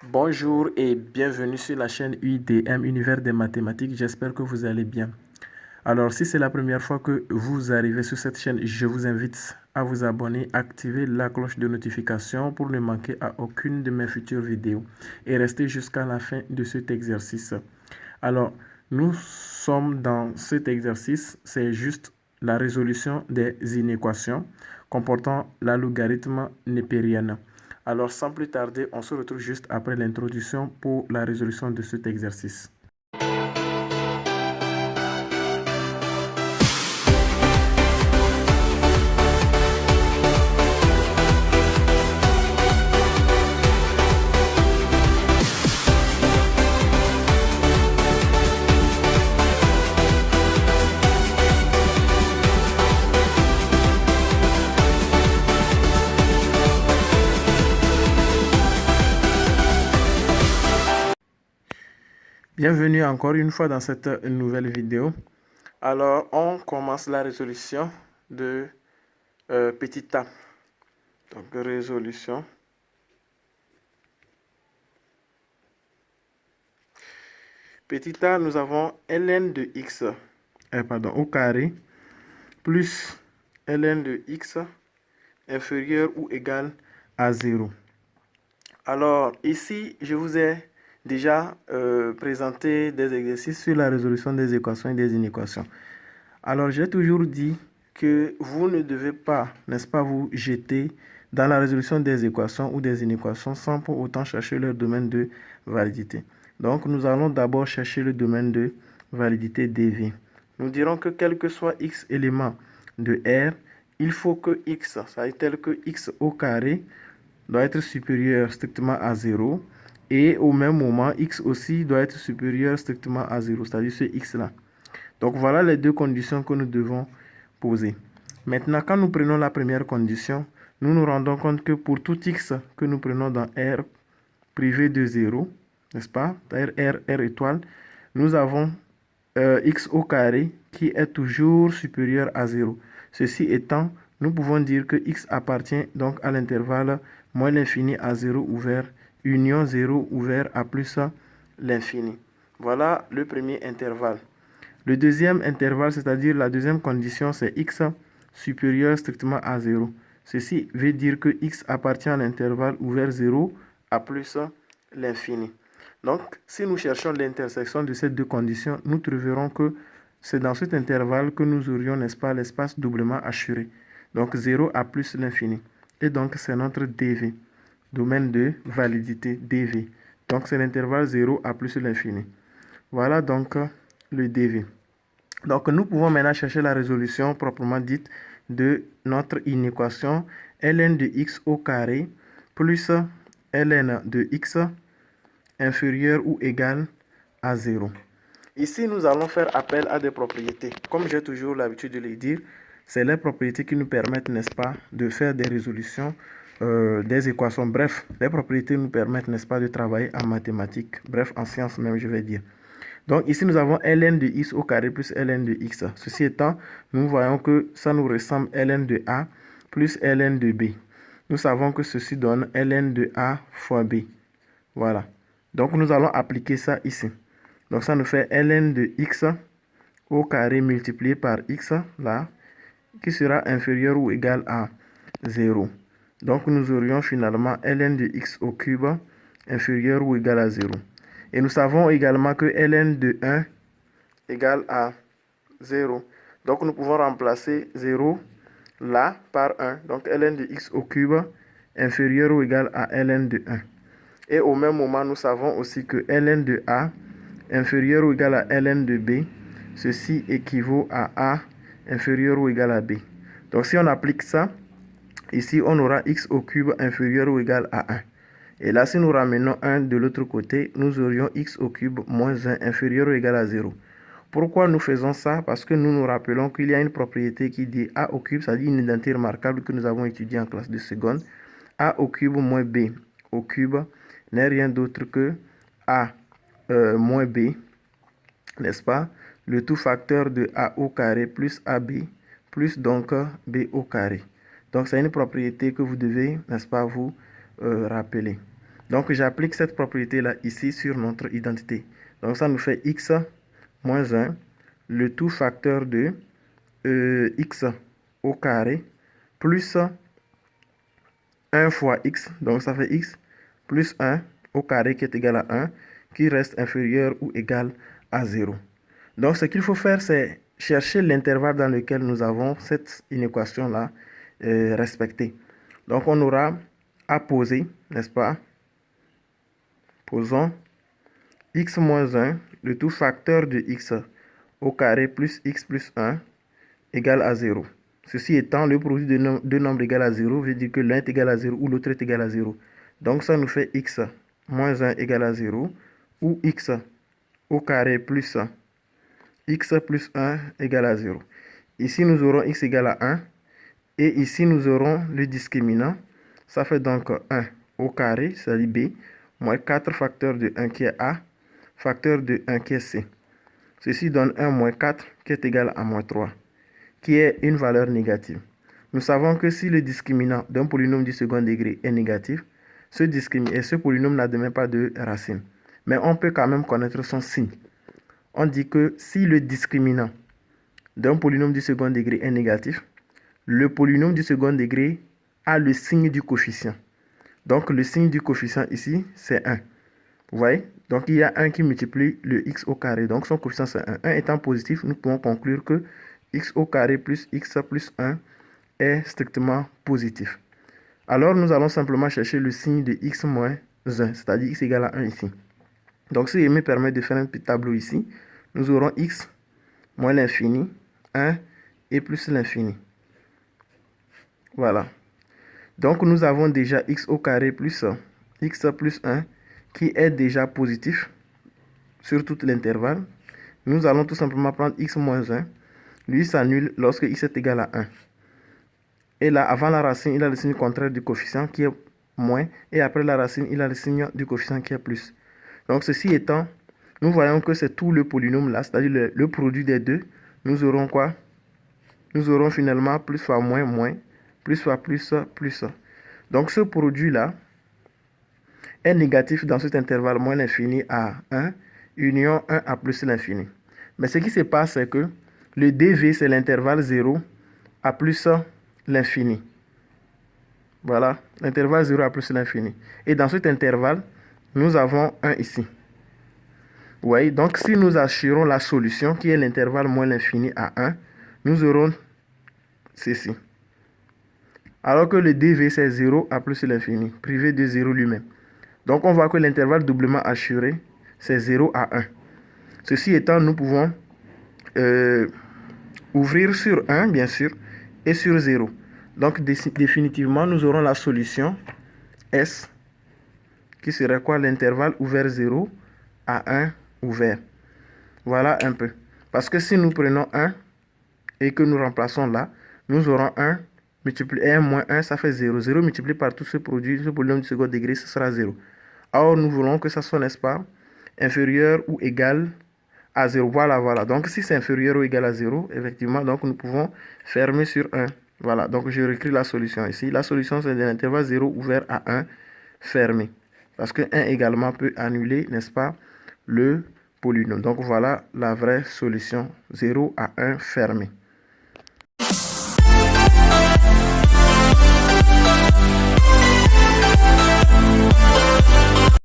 Bonjour et bienvenue sur la chaîne UDM Univers des mathématiques. J'espère que vous allez bien. Alors, si c'est la première fois que vous arrivez sur cette chaîne, je vous invite à vous abonner, activer la cloche de notification pour ne manquer à aucune de mes futures vidéos et rester jusqu'à la fin de cet exercice. Alors, nous sommes dans cet exercice, c'est juste la résolution des inéquations comportant la logarithme népérienne. Alors, sans plus tarder, on se retrouve juste après l'introduction pour la résolution de cet exercice. Bienvenue encore une fois dans cette nouvelle vidéo. Alors, on commence la résolution de petit a. Donc, résolution. Petit a, nous avons ln de x au carré plus ln de x inférieur ou égal à 0. Alors, ici, je vous ai déjà présenté des exercices sur la résolution des équations et des inéquations. Alors, j'ai toujours dit que vous ne devez pas, n'est-ce pas, vous jeter dans la résolution des équations ou des inéquations sans pour autant chercher leur domaine de validité. Donc, nous allons d'abord chercher le domaine de validité dv. Nous dirons que quel que soit x éléments de R, il faut que x, ça est tel que x au carré, doit être supérieur strictement à 0. Et au même moment, x aussi doit être supérieur strictement à 0, c'est-à-dire ce x-là. Donc, voilà les deux conditions que nous devons poser. Maintenant, quand nous prenons la première condition, nous nous rendons compte que pour tout x que nous prenons dans R privé de 0, n'est-ce pas, R étoile, nous avons x au carré qui est toujours supérieur à 0. Ceci étant, nous pouvons dire que x appartient donc à l'intervalle moins l'infini à 0 ouvert, union 0 ouvert à plus l'infini. Voilà le premier intervalle. Le deuxième intervalle, c'est-à-dire la deuxième condition, c'est x supérieur strictement à 0. Ceci veut dire que x appartient à l'intervalle ouvert 0 à plus l'infini. Donc, si nous cherchons l'intersection de ces deux conditions, nous trouverons que c'est dans cet intervalle que nous aurions, n'est-ce pas, l'espace doublement assuré. Donc, 0 à plus l'infini. Et donc, c'est notre dv, domaine de validité dv. Donc, c'est l'intervalle 0 à plus l'infini. Voilà donc le dv. Donc, nous pouvons maintenant chercher la résolution proprement dite de notre inéquation ln de x au carré plus ln de x inférieur ou égal à 0. Ici, nous allons faire appel à des propriétés. Comme j'ai toujours l'habitude de le dire, c'est les propriétés qui nous permettent, n'est-ce pas, de faire des résolutions des équations. Bref, les propriétés nous permettent, n'est-ce pas, de travailler en mathématiques. Bref, en sciences même, je vais dire. Donc ici, nous avons ln de x au carré plus ln de x. Ceci étant, nous voyons que ça nous ressemble ln de a plus ln de b. Nous savons que ceci donne ln de a fois b. Voilà. Donc nous allons appliquer ça ici. Donc ça nous fait ln de x au carré multiplié par x, là, qui sera inférieur ou égal à 0. Donc nous aurions finalement ln de x au cube inférieur ou égal à 0. Et nous savons également que ln de 1 égale à 0. Donc nous pouvons remplacer 0 là par 1. Donc ln de x au cube inférieur ou égal à ln de 1. Et au même moment, nous savons aussi que ln de a inférieur ou égal à ln de b, ceci équivaut à a inférieur ou égal à b. Donc si on applique ça, ici on aura x au cube inférieur ou égal à 1. Et là, si nous ramenons 1 de l'autre côté, nous aurions x au cube moins 1 inférieur ou égal à 0. Pourquoi nous faisons ça? Parce que nous nous rappelons qu'il y a une propriété qui dit a au cube, c'est-à-dire une identité remarquable que nous avons étudiée en classe de seconde. A au cube moins b au cube n'est rien d'autre que a moins b, n'est-ce pas? Le tout facteur de a au carré plus ab plus donc b au carré. Donc c'est une propriété que vous devez, n'est-ce pas, vous rappeler. Donc, j'applique cette propriété-là ici sur notre identité. Donc, ça nous fait x moins 1, le tout facteur de x au carré, plus 1 fois x. Donc, ça fait x plus 1 au carré qui est égal à 1, qui reste inférieur ou égal à 0. Donc, ce qu'il faut faire, c'est chercher l'intervalle dans lequel nous avons cette inéquation-là respectée. Donc, on aura à poser, n'est-ce pas? Posons x moins 1, le tout facteur de x au carré plus x plus 1 égale à 0. Ceci étant, le produit de deux nombres égal à 0 veut dire que l'un est égal à 0 ou l'autre est égal à 0. Donc, ça nous fait x moins 1 égale à 0 ou x au carré plus x plus 1 égale à 0. Ici, nous aurons x égale à 1 et ici, nous aurons le discriminant. Ça fait donc 1 au carré, c'est-à-dire b, moins 4 facteur de 1 qui est a, facteur de 1 qui est c. Ceci donne 1 moins 4 qui est égal à moins 3, qui est une valeur négative. Nous savons que si le discriminant d'un polynôme du second degré est négatif, ce polynôme n'admet pas de racine. Mais on peut quand même connaître son signe. On dit que si le discriminant d'un polynôme du second degré est négatif, le polynôme du second degré a le signe du coefficient. Donc, le signe du coefficient ici, c'est 1. Vous voyez? Donc, il y a 1 qui multiplie le x au carré. Donc, son coefficient, c'est 1. 1 étant positif, nous pouvons conclure que x au carré plus x plus 1 est strictement positif. Alors, nous allons simplement chercher le signe de x moins 1, c'est-à-dire x égale à 1 ici. Donc, ce qui me permet de faire un petit tableau ici. Nous aurons x moins l'infini, 1 et plus l'infini. Voilà. Donc, nous avons déjà x au carré plus x plus 1 qui est déjà positif sur tout l'intervalle. Nous allons tout simplement prendre x moins 1. Lui s'annule lorsque x est égal à 1. Et là, avant la racine, il a le signe contraire du coefficient qui est moins. Et après la racine, il a le signe du coefficient qui est plus. Donc, ceci étant, nous voyons que c'est tout le polynôme là, c'est-à-dire le produit des deux. Nous aurons quoi? Nous aurons finalement plus fois moins, moins, plus fois plus, plus. Donc, ce produit-là est négatif dans cet intervalle moins l'infini à 1, union 1 à plus l'infini. Mais ce qui se passe, c'est que le dv, c'est l'intervalle 0 à plus l'infini. Voilà, l'intervalle 0 à plus l'infini. Et dans cet intervalle, nous avons 1 ici. Vous voyez, donc si nous assurons la solution, qui est l'intervalle moins l'infini à 1, nous aurons ceci. Alors que le dv, c'est 0 à plus l'infini, privé de 0 lui-même. Donc, on voit que l'intervalle doublement assuré, c'est 0 à 1. Ceci étant, nous pouvons ouvrir sur 1, bien sûr, et sur 0. Donc, définitivement, nous aurons la solution S, qui serait quoi? L'intervalle ouvert 0 à 1 ouvert. Voilà un peu. Parce que si nous prenons 1 et que nous remplaçons là, nous aurons 1 multiplié 1 moins 1, ça fait 0. 0 multiplié par tout ce produit, ce polynôme du second degré, ce sera 0. Or, nous voulons que ça soit, n'est-ce pas, inférieur ou égal à 0. Voilà, voilà. Donc, si c'est inférieur ou égal à 0, effectivement, donc nous pouvons fermer sur 1. Voilà, donc je réécris la solution ici. La solution, c'est de l'intervalle 0 ouvert à 1 fermé. Parce que 1 également peut annuler, n'est-ce pas, le polynôme. Donc, voilà la vraie solution. 0 à 1 fermé.